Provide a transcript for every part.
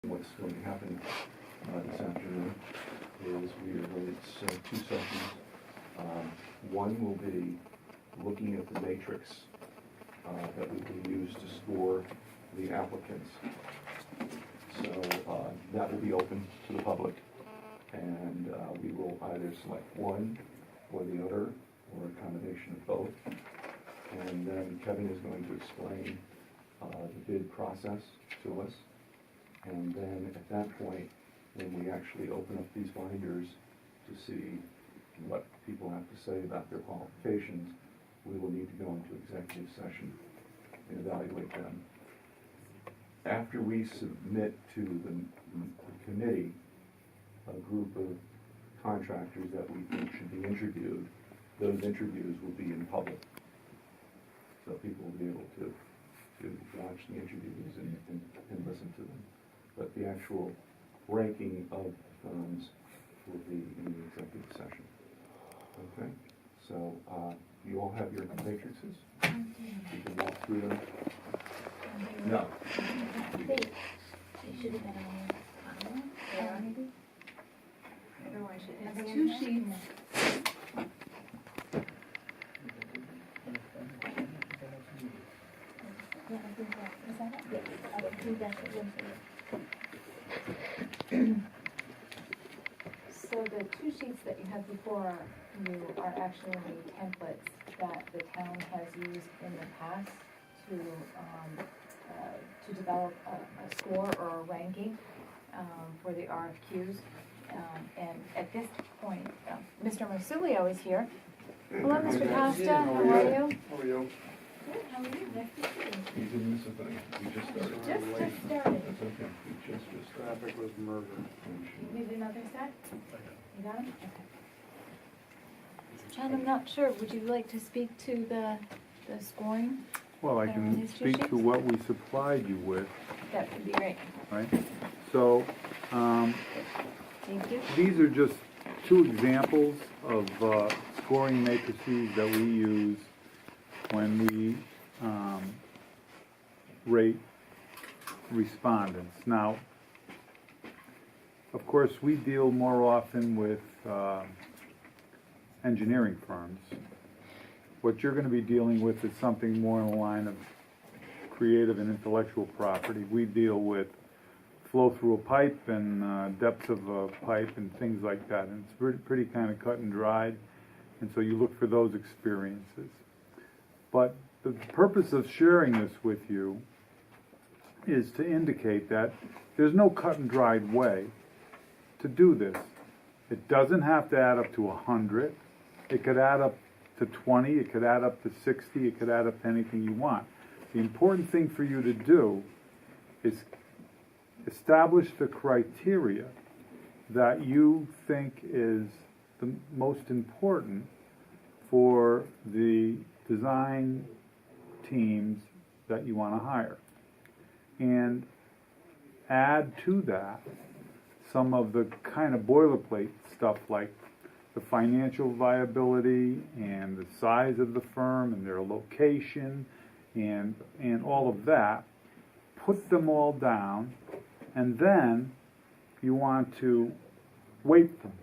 What's going to happen this afternoon is it's two sessions. One will be looking at the matrix that we can use to score the applicants. So that will be open to the public, and we will either select one or the other, or a combination of both. And then Kevin is going to explain the bid process to us. And then at that point, when we actually open up these binders to see what people have to say about their qualifications, we will need to go into executive session and evaluate them. After we submit to the committee a group of contractors that we think should be interviewed, those interviews will be in public. So people will be able to watch the interviews and listen to them. But the actual ranking of firms will be in the executive session. Okay? So you all have your matrices? You can walk through them? No. They should have been on maybe? Everyone should have 2 sheets. Yeah, I think that, is that it? Yes, I think that's it. So the 2 sheets that you have before you are actually the templates that the town has used in the past to develop a score or a ranking for the RFQs. And at this point, Mr. Marsilio is here. Hello, Mr. Costa. How are you? How are you? Good. How are you? Nice to see you. You didn't miss a thing. We just started. Just started. That's okay. We just started. Traffic was murder. You need another set? You got them? Okay. So John, I'm not sure. Would you like to speak to the scoring? Well, I on can these 2 speak to sheets? what we supplied you with, That would be great. right? So, Thank you. these are just 2 examples of scoring matrices that we use when we rate respondents. Now, of course, we deal more often with engineering firms. What you're going to be dealing with is something more in the line of creative and intellectual property. We deal with flow through a pipe and depth of a pipe and things like that. And it's pretty kind of cut and dried. And so you look for those experiences. But the purpose of sharing this with you is to indicate that there's no cut and dried way to do this. It doesn't have to add up to 100. It could add up to 20. It could add up to 60. It could add up to anything you want. The important thing for you to do is establish the criteria that you think is the most important for the design teams that you want to hire. And add to that some of the kind of boilerplate stuff like the financial viability and the size of the firm and their location and all of that. Put them all down, and then you want to weight them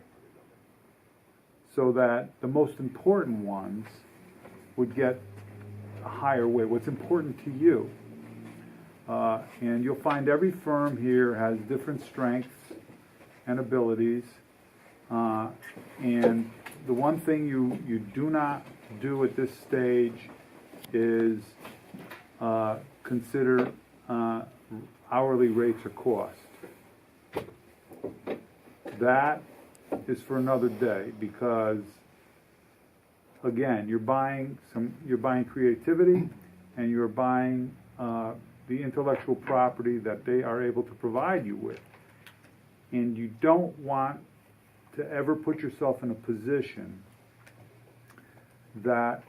so that the most important ones would get a higher weight, what's important to you. And you'll find every firm here has different strengths and abilities. And the one thing you do not do at this stage is consider hourly rates or cost. That is for another day, because again, you're buying creativity, and you're buying the intellectual property that they are able to provide you with. And you don't want to ever put yourself in a position that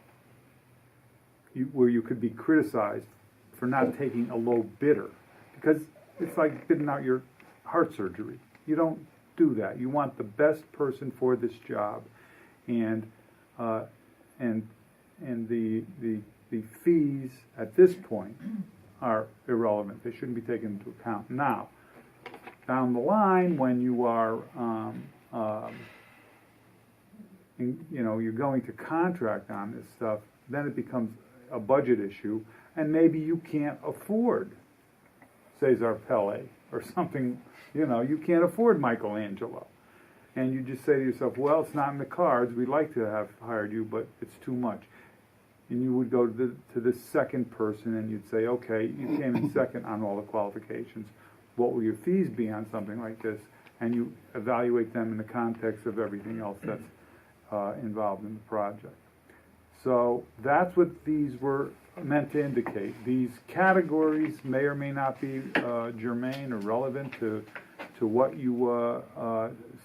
where you could be criticized for not taking a low bidder, because it's like bidding out your heart surgery. You don't do that. You want the best person for this job, and the fees at this point are irrelevant. They shouldn't be taken into account. Now, down the line, when you are, you're going to contract on this stuff, then it becomes a budget issue, and maybe you can't afford Cesar Pele or something, you can't afford Michelangelo. And you just say to yourself, well, it's not in the cards, we'd like to have hired you, but it's too much. And you would go to the second person and you'd say, okay, you came in second on all the qualifications. What will your fees be on something like this? And you evaluate them in the context of everything else that's involved in the project. So that's what these were meant to indicate. These categories may or may not be germane or relevant to what you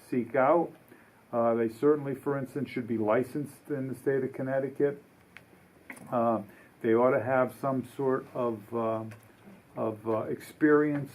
seek out. They certainly, for instance, should be licensed in the state of Connecticut. They ought to have some sort of experience